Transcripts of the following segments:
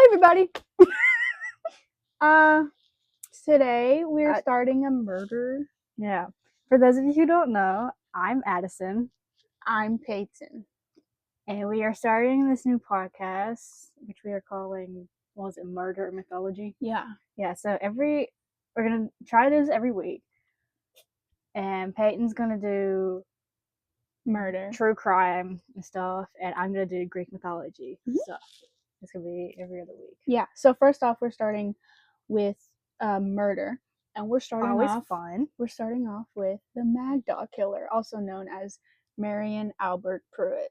Hi, everybody. Today we're starting a murder. Yeah. For those of you who don't know, I'm Addison. I'm Peyton. And we are starting this new podcast, which we are calling, what was it, Murder Mythology? Yeah. Yeah, so we're going to try this every week. And Peyton's going to do Murder. true crime and stuff, and I'm going to do Greek mythology stuff. It's going to be every other week. Yeah, so first off, we're starting with murder. And we're starting fun. We're starting off with the Mad Dog Killer, also known as Marion Albert Pruett.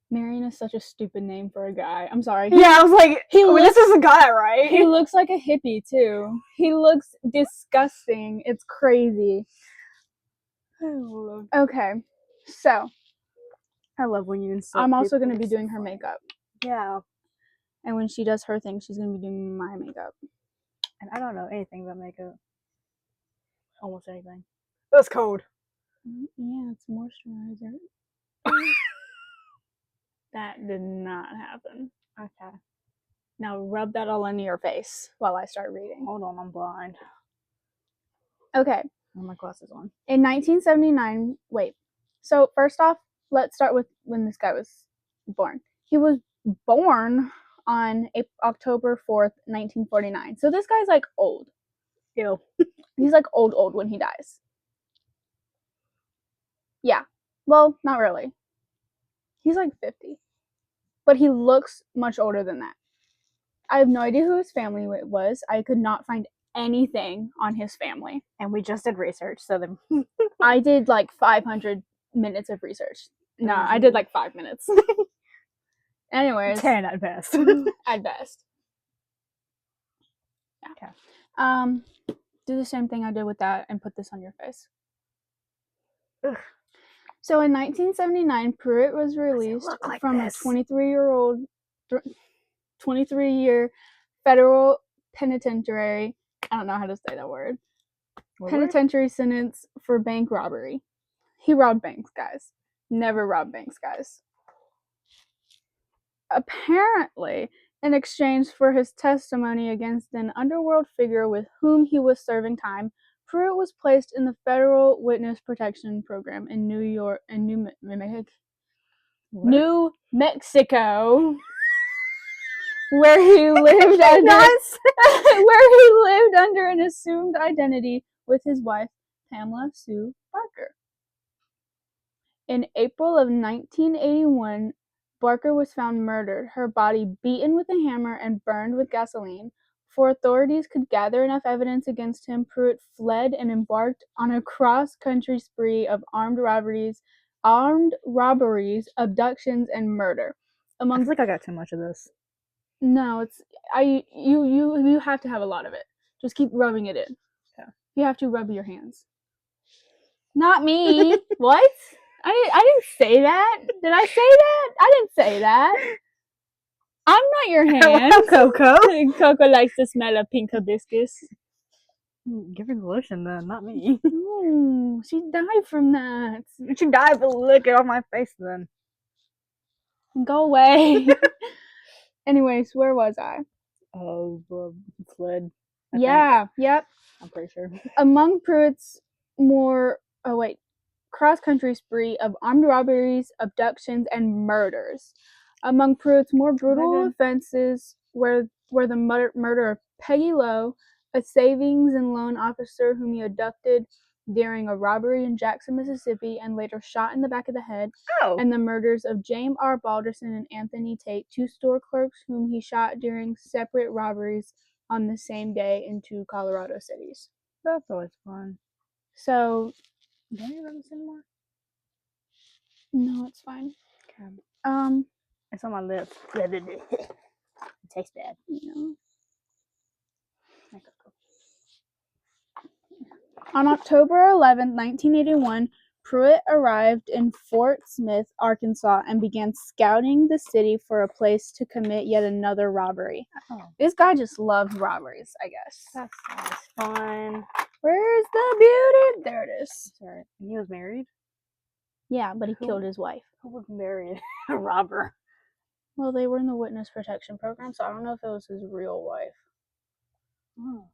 Marion is such a stupid name for a guy. I'm sorry. I was like, this is a guy, right? He looks like a hippie, too. He looks disgusting. It's crazy. Okay, so I love when you insult I'm also people. going to be doing her makeup. Yeah. And when she does her thing, she's going to be doing my makeup. And I don't know anything about makeup. Almost anything. That's cold. Yeah, it's moisturizer. That did not happen. Okay. Now rub that all into your face while I start reading. Hold on, I'm blind. Okay. My glasses on. In 1979, so first off, let's start with when this guy was born. He was born on October 4th, 1949. So this guy's like old. Ew. He's like old when he dies. Yeah. Well, not really. He's like 50. But he looks much older than that. I have no idea who his family was. I could not find anything on his family. And we just did research, so then I did like 500 minutes of research. No, I did like 5 minutes. Anyways. 10 at best. At best. Yeah. Okay. Do the same thing I did with that and put this on your face. Ugh. So in 1979, Pruett was released from a 23-year federal penitentiary. I don't know how to say that word. Penitentiary sentence for bank robbery. He robbed banks, guys. Never robbed banks, guys. Apparently, in exchange for his testimony against an underworld figure with whom he was serving time, Pruett was placed in the Federal Witness Protection Program in New Mexico, where he lived under an assumed identity with his wife, Pamela Sue Barker. In April of 1981, Barker was found murdered, her body beaten with a hammer and burned with gasoline. Before authorities could gather enough evidence against him, Pruett fled and embarked on a cross-country spree of armed robberies, abductions, and murder. I feel like I got too much of this. No, you have to have a lot of it. Just keep rubbing it in. Yeah. You have to rub your hands. Not me. What? I didn't say that. Did I say that? I didn't say that. I'm not your hands. Coco. Coco likes to smell a pink hibiscus. Give her the lotion then, not me. Ooh, she died from that. She died, but look it on my face then. Go away. Anyways, where was I? Oh, fled. Yeah, yep. I'm pretty sure. Among Pruett's cross-country spree of armed robberies, abductions, and murders. Among Pruett's more brutal offenses were the murder of Peggy Lowe, a savings and loan officer whom he abducted during a robbery in Jackson, Mississippi, and later shot in the back of the head, and the murders of James R. Balderson and Anthony Tate, two store clerks whom he shot during separate robberies on the same day in two Colorado cities. That's always fun. So, don't you rub this anymore? No, it's fine. Okay. It's on my lips. It tastes bad. Yeah. On October 11th, 1981, Pruett arrived in Fort Smith, Arkansas, and began scouting the city for a place to commit yet another robbery. Oh. This guy just loves robberies, I guess. That sounds fun. Where's the beauty? There it is. Sorry. And he was married? Yeah, but he killed his wife. Who would marry a robber? Well, they were in the witness protection program, so I don't know if it was his real wife. Oh.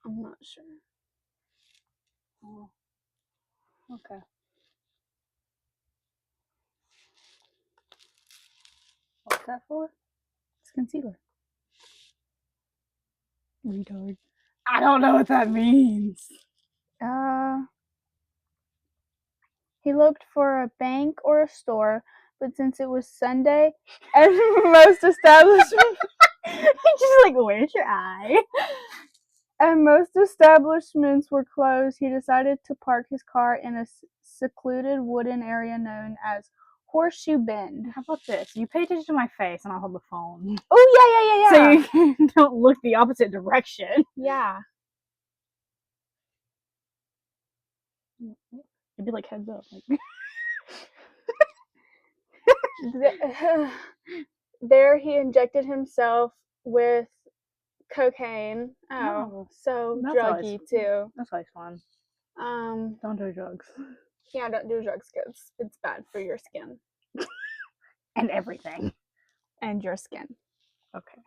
I'm not sure. Oh. Okay. What's that for? It's concealer. Retard. I don't know what that means. He looked for a bank or a store, but since it was Sunday, and most establishments Just like, where's your eye? and most establishments were closed, he decided to park his car in a secluded wooden area known as Horseshoe Bend. How about this? You pay attention to my face and I'll hold the phone. Oh, yeah. So you don't look the opposite direction. Yeah. It'd be like heads up. Like. There he injected himself with cocaine. Oh, so that's druggy always, too. That's always fun. Um, Don't do drugs. Yeah, don't do drugs, kids. It's bad for your skin. And everything. And your skin. Okay.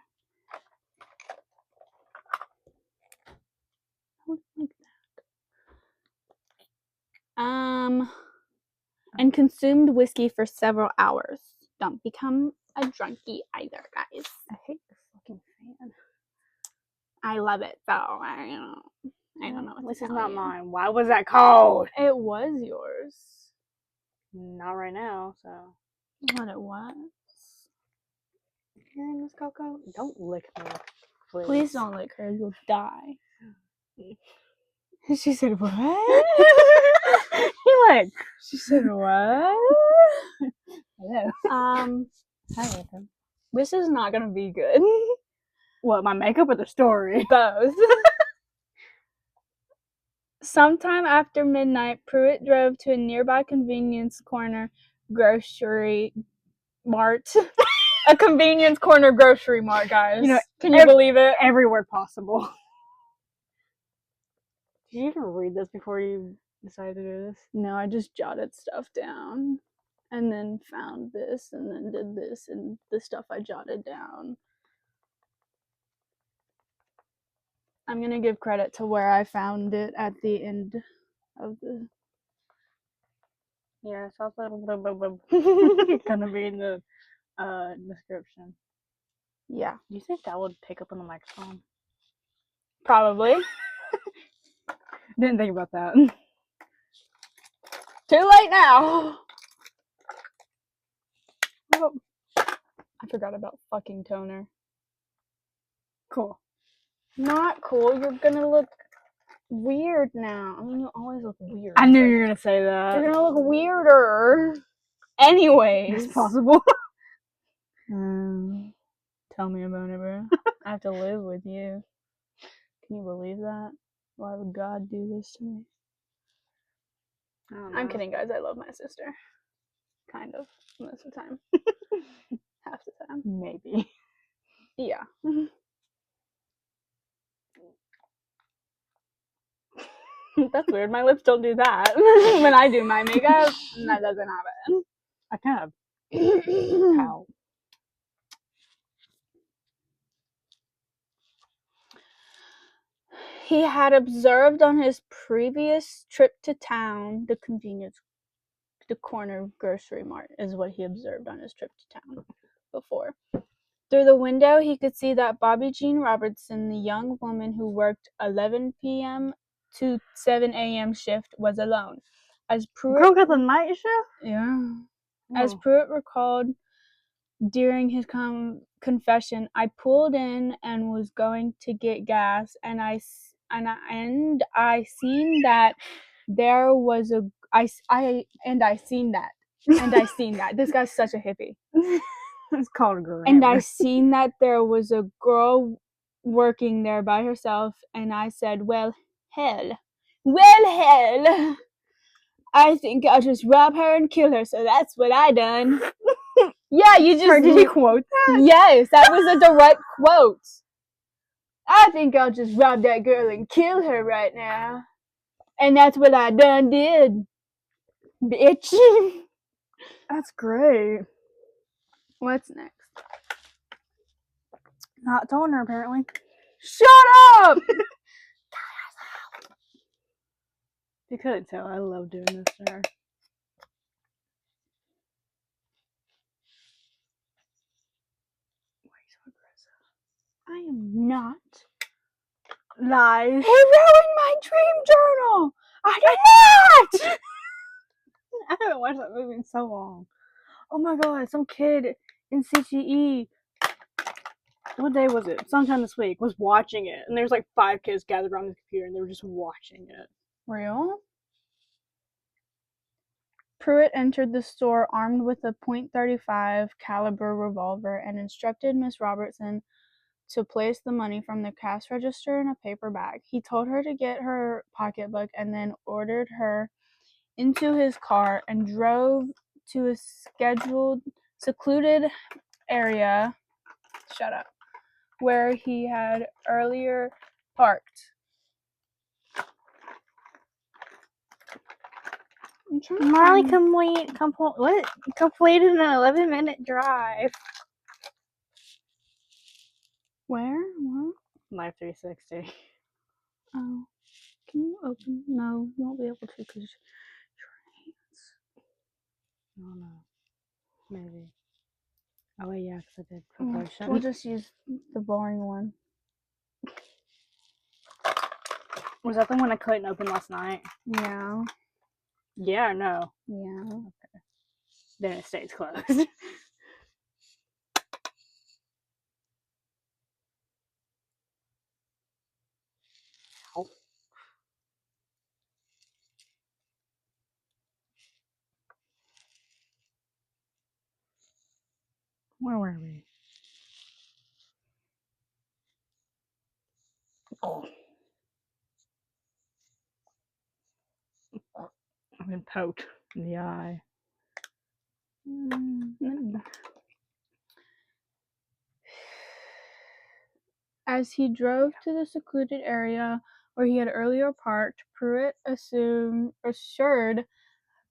Like that. And consumed whiskey for several hours. Don't become a drunkie either, guys. I hate this fucking fan. I love it though. I don't know what This to is tell not you. mine. Why was that cold? It was yours. Not right now, so. What it was. Hearing this, Coco? Don't lick me. Please don't lick her. You'll die. She said, what? He like, She said, what? hello. Hi, Ethan. This is not gonna be good. What, my makeup or the story? Both. Sometime after midnight, Pruett drove to a nearby convenience corner grocery mart. A convenience corner grocery mart, guys. You know, can you believe it? Every word possible. Did you even read this before you decided to do this? No, I just jotted stuff down. And then found this, and then did this, and the stuff I jotted down. I'm gonna give credit to where I found it at the end of the. Yeah, it's also gonna be in the description. Yeah. Do you think that would pick up on the microphone? Probably. Didn't think about that. Too late now. Oh, I forgot about fucking toner. Cool. Not cool. You're gonna look weird now. I mean, you always look weird. I knew you were gonna say that. You're gonna look weirder. Anyways. It's possible. Tell me about it, bro. I have to live with you. Can you believe that? Why would God do this to me? I'm kidding, guys. I love my sister. Kind of. Most of the time. Half the time. Maybe. Yeah. That's weird. My lips don't do that. When I do my makeup, that doesn't happen. I kind of how. He had observed on his previous trip to town the corner grocery mart is what he observed on his trip to town before. Through the window, he could see that Bobby Jean Robertson, the young woman who worked 11 p.m. to 7 a.m. shift, was alone. As Pruett, Girl got the night shift? Yeah. As Pruett recalled during his confession, I pulled in and was going to get gas, and I seen that there was a I seen that. This guy's such a hippie. It's called grammar. And I seen that there was a girl working there by herself, and I said, well, hell. I think I'll just rob her and kill her, so that's what I done. Yeah, you just... Did you quote that? Yes, that was a direct quote. I think I'll just rob that girl and kill her right now. And that's what I done did. Bitch. That's great. What's next? Not toner, apparently. Shut up! You couldn't tell. I love doing this to her. Why are you so aggressive? I am not. Lies. He ruined my dream journal! I did not! I haven't watched that movie in so long. Oh my god, some kid in CTE, what day was it? Sometime this week, was watching it. And there's like 5 kids gathered around the computer and they were just watching it. Real? Pruett entered the store armed with a .35 caliber revolver and instructed Miss Robertson to place the money from the cash register in a paper bag. He told her to get her pocketbook and then ordered her into his car and drove to a secluded area, where he had earlier parked. Marley completed an 11-minute drive. Where? What? Life 360. Oh. Can you open? No, you won't be able to because your hands. No. Maybe. Oh, wait, yeah, because I did promotion. We'll just use the boring one. Was that the one I couldn't open last night? Yeah. Yeah or no? Yeah. Okay. Then it stays closed. Where were we? Oh. I've been poked in the eye. As he drove to the secluded area where he had earlier parked, Pruett assured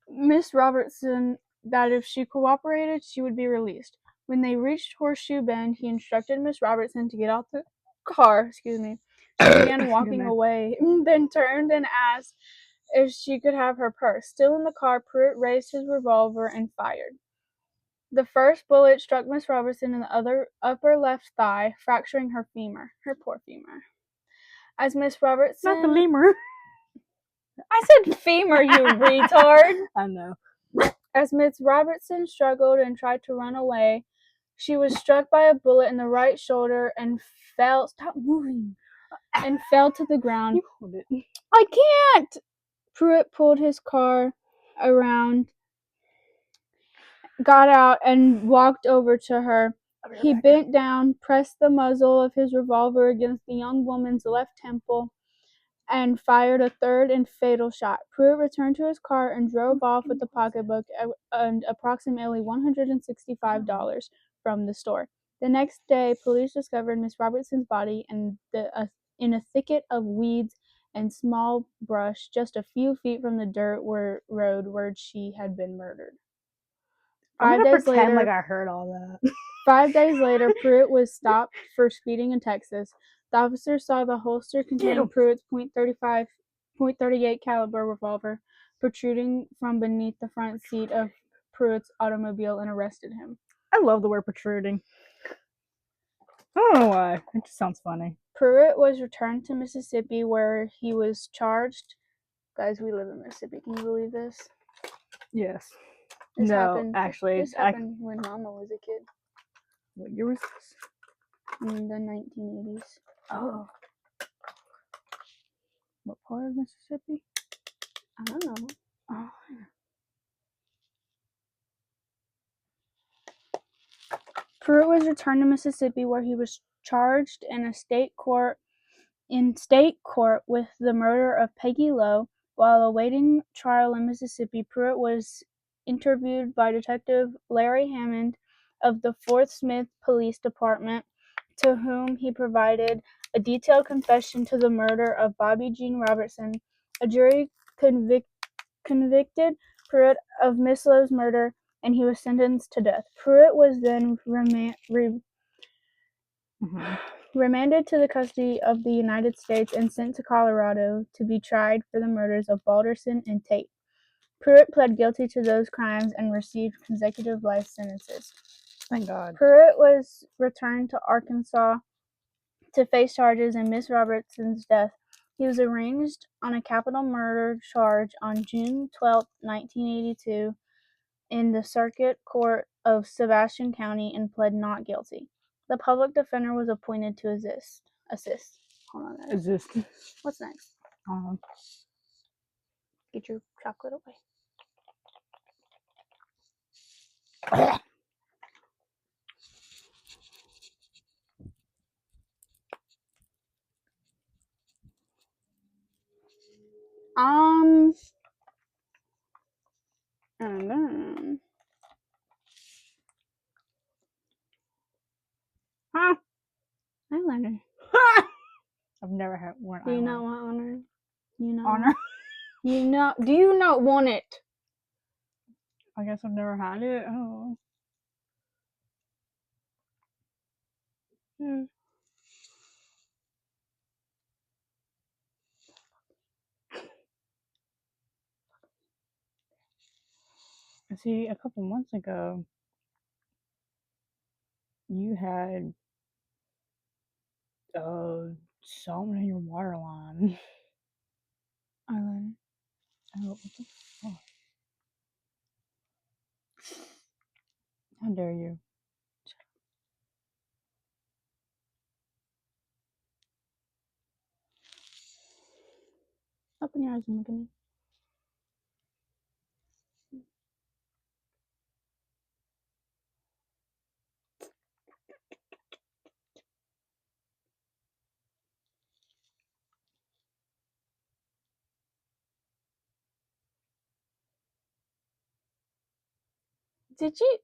Miss Robertson that if she cooperated, she would be released. When they reached Horseshoe Bend, he instructed Miss Robertson to get out the car. She began walking away, then turned and asked if she could have her purse. Still in the car, Pruett raised his revolver and fired. The first bullet struck Miss Robertson in the upper left thigh, fracturing her femur. Her poor femur. As Miss Robertson... Not the lemur. I said femur, you retard! I know. As Miss Robertson struggled and tried to run away, she was struck by a bullet in the right shoulder and fell... Stop moving! And fell to the ground. You hold it. I can't! Pruett pulled his car around, got out, and walked over to her. He bent down, pressed the muzzle of his revolver against the young woman's left temple, and fired a third and fatal shot. Pruett returned to his car and drove off with the pocketbook and approximately $165 from the store. The next day, police discovered Miss Robertson's body in a thicket of weeds and small brush just a few feet from the dirt road where she had been murdered. I'm gonna pretend like I heard all that. 5 days later, Pruett was stopped for speeding in Texas. The officer saw the holster containing Pruett's .38 caliber revolver protruding from beneath the front seat of Pruett's automobile and arrested him. I love the word protruding. I don't know why. It just sounds funny. Pruett was returned to Mississippi where he was charged. Guys, we live in Mississippi. Can you believe this? Yes. This happened when Mama was a kid. What year was this? In the 1980s. Oh. What part of Mississippi? I don't know. Oh. Pruett was returned to Mississippi where he was charged in state court with the murder of Peggy Lowe. While awaiting trial in Mississippi, Pruett was interviewed by Detective Larry Hammond of the Fort Smith Police Department, to whom he provided a detailed confession to the murder of Bobby Jean Robertson. A jury convicted Pruett of Miss Lowe's murder and he was sentenced to death. Pruett was then remanded to the custody of the United States and sent to Colorado to be tried for the murders of Balderson and Tate. Pruett pled guilty to those crimes and received consecutive life sentences. Thank God. Pruett was returned to Arkansas to face charges in Miss Robertson's death. He was arraigned on a capital murder charge on June 12, 1982, in the Circuit Court of Sebastian County and pled not guilty. The public defender was appointed to assist. Hold on. Assist. What's next? Get your chocolate away. And then eyeliner. I've never had worn eyeliner. Do you not want honor? You know Honor? Do you not want it? I guess I've never had it. Oh. See, a couple months ago, you had something in your water line. Eyeliner. Oh, what the fuck? How dare you? Open your eyes and look at me. Did you?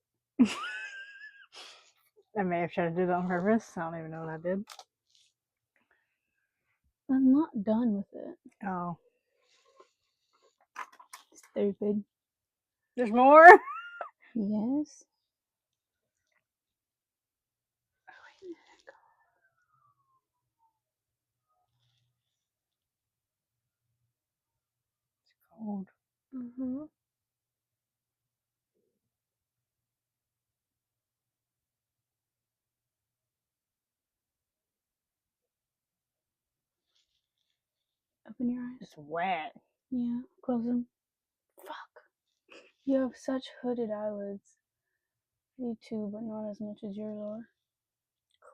I may have tried to do that on purpose. I don't even know what I did. I'm not done with it. Oh. Stupid. There's more? Yes. It's cold. Mm-hmm. Open your eyes. It's wet. Yeah. Close them. Fuck. You have such hooded eyelids. You too, but not as much as yours are.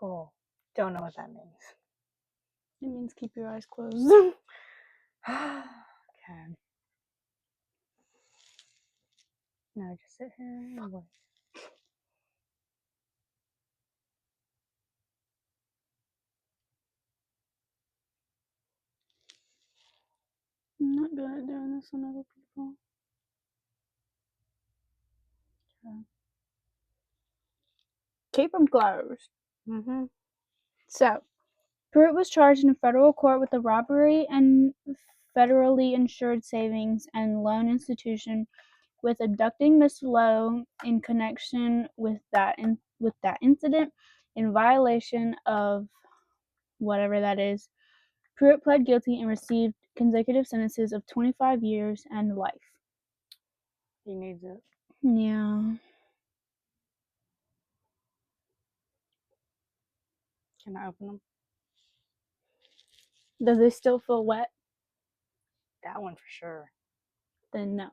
Cool. Don't know what that means. It means keep your eyes closed. Okay. Now just sit here and wait. I'm not good at doing this on other people. Okay. Keep them closed. Mm-hmm. So, Pruett was charged in a federal court with a robbery and federally insured savings and loan institution with abducting Miss Lowe in connection with that incident in violation of whatever that is. Pruett pled guilty and received consecutive sentences of 25 years and life. He needs it. Yeah. Can I open them? Does it still feel wet? That one for sure. Then no.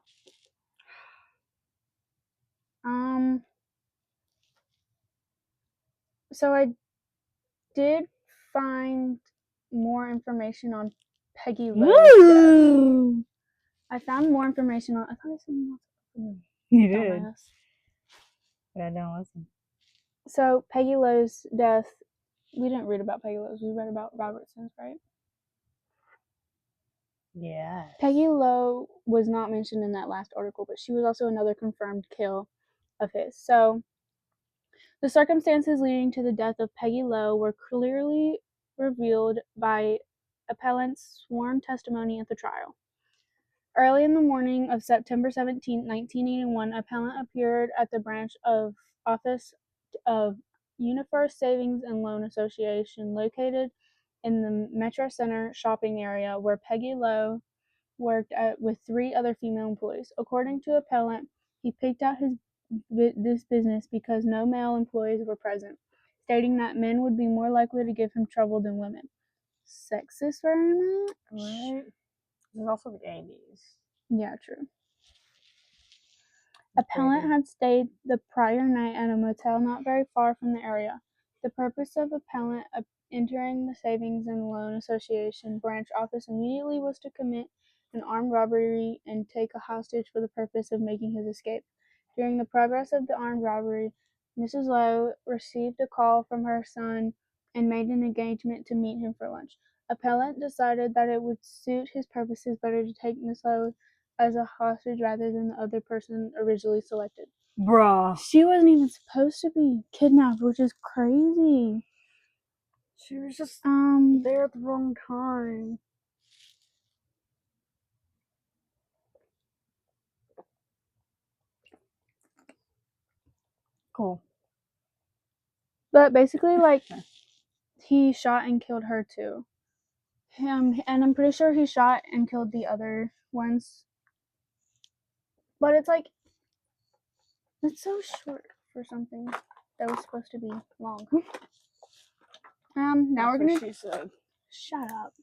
So I did find more information on Peggy Lowe's death. I found more information on. I thought I said more. You did. But I don't listen. So Peggy Lowe's death. We didn't read about Peggy Lowe's. We read about Robertson's, right? Yeah. Peggy Lowe was not mentioned in that last article, but she was also another confirmed kill of his. So the circumstances leading to the death of Peggy Lowe were clearly revealed by appellant's sworn testimony at the trial. Early in the morning of September 17, 1981, a appellant appeared at the branch office of UniFirst Savings and Loan Association located in the Metro Center shopping area where Peggy Lowe worked with 3 other female employees. According to appellant, he picked out this business because no male employees were present, stating that men would be more likely to give him trouble than women. Sexist very much? Right. This is also the 80s. Yeah, true. Appellant had stayed the prior night at a motel not very far from the area. The purpose of appellant entering the Savings and Loan Association branch office immediately was to commit an armed robbery and take a hostage for the purpose of making his escape. During the progress of the armed robbery, Mrs. Lowe received a call from her son and made an engagement to meet him for lunch. Appellant decided that it would suit his purposes better to take Miss Lowe as a hostage rather than the other person originally selected. Bruh. She wasn't even supposed to be kidnapped, which is crazy. She was just there at the wrong time. Cool. But basically, like, he shot and killed her too. And I'm pretty sure he shot and killed the other ones. But it's like, it's so short for something that was supposed to be long. Now we're gonna. She said. Shut up.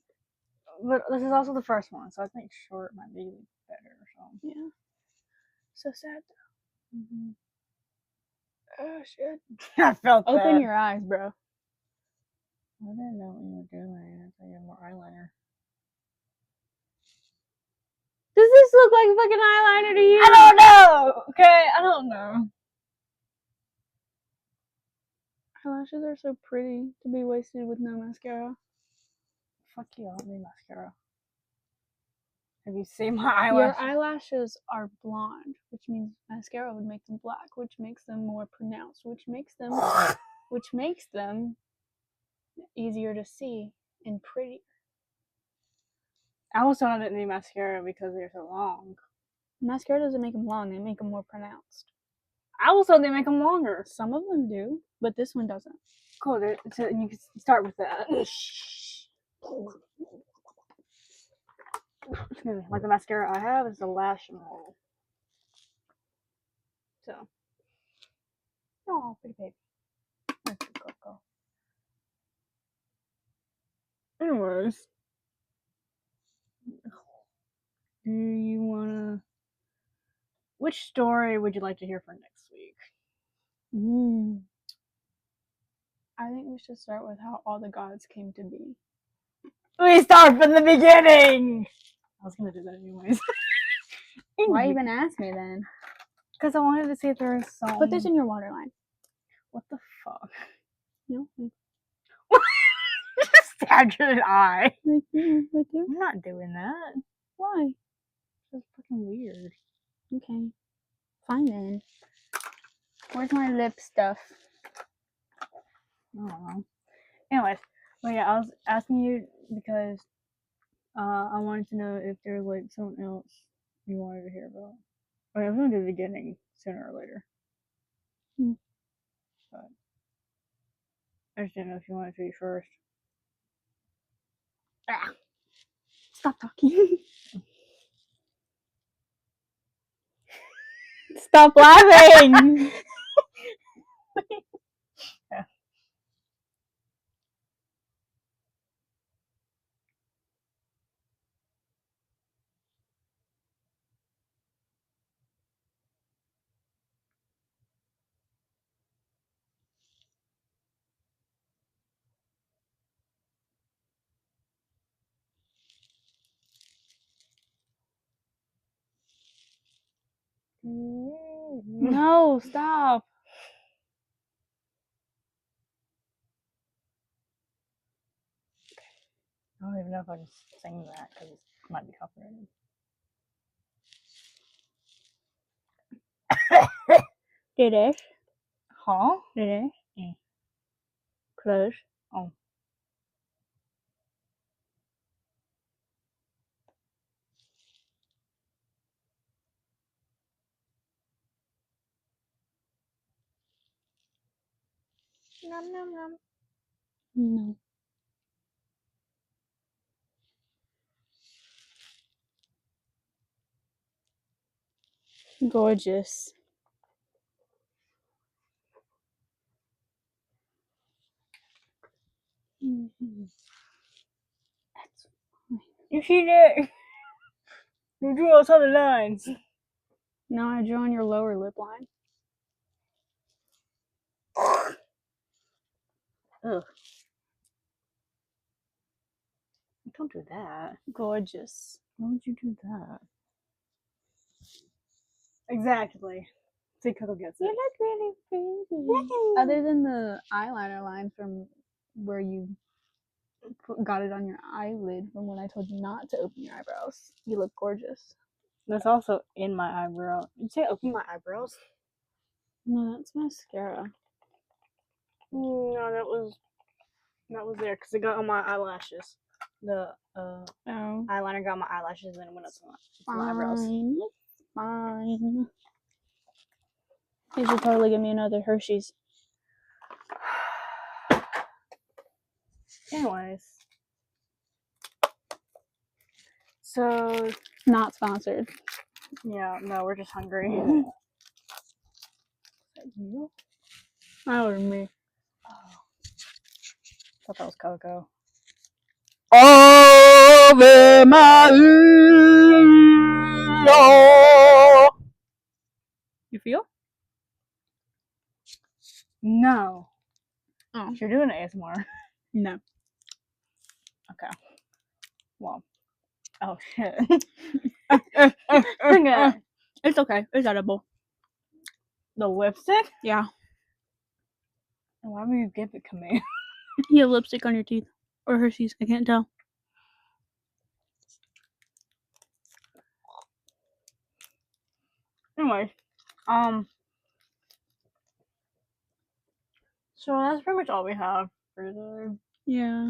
But this is also the first one, so I think short might be better. So. Yeah. So sad. Mm-hmm. Oh shit. I felt that. Open your eyes, bro. I didn't know what you were doing. I thought you had more eyeliner. Does this look like fucking eyeliner to you? I don't know. Okay, I don't know. Eyelashes are so pretty to be wasted with no mascara. Fuck you, I don't need mascara. Have you seen my eyelashes? Your eyelashes are blonde, which means mascara would make them black, which makes them more pronounced, which makes them easier to see and prettier. I also didn't need mascara because they're so long. Mascara doesn't make them long; they make them more pronounced. I also they make them longer. Some of them do, but this one doesn't. Cool. So you can start with that. Like the mascara I have is the Lash model. So. Oh, pretty baby. That's a good girl. Anyways. Do you wanna... Which story would you like to hear for next week? I think we should start with how all the gods came to be. We start from the beginning! I was gonna do that anyways. Why even ask me then? Because I wanted to see if there was some... Put this in your waterline. What the fuck? No. Just stabbed you in the eye. Right there. I'm not doing that. Why? That's fucking weird. Okay. Fine then. Where's my lip stuff? I don't know. Anyways, well, yeah, I was asking you because I wanted to know if there's like something else you wanted to hear about. I was gonna do the beginning sooner or later. But I just didn't know if you wanted to be first. Ah. Stop talking. Stop laughing. Yeah. No, stop. I don't even know if I can sing that because it might be copyrighted. Did it? Huh? Did it? Mm. Close. Oh. Nom, nom, nom. No. Gorgeous. Mm-hmm. That's fine. You see that? You drew all other lines. No, I drew on your lower lip line. Ugh. Don't do that. Gorgeous. Why would you do that? Exactly. See, Coco gets it. You look really pretty. Other than the eyeliner line from where you got it on your eyelid from when I told you not to open your eyebrows, you look gorgeous. That's also in my eyebrow. Did you say open my eyebrows? No, that's mascara. No, that was there because it got on my eyelashes. The eyeliner got on my eyelashes and it went up to my eyebrows. Fine. You should totally give me another Hershey's. Anyways. So, Not sponsored. yeah, no, we're just hungry. Is that you? That was me. Thought that was Coco. Ave Maria. You feel? No. Oh. You're doing ASMR. No. Okay. Well. Oh, shit. It's okay. It's edible. The lipstick? Yeah. Why would you give it to me? You have lipstick on your teeth. Or Hershey's. I can't tell. Anyway. So that's pretty much all we have for today. Yeah.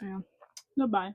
Yeah. Goodbye.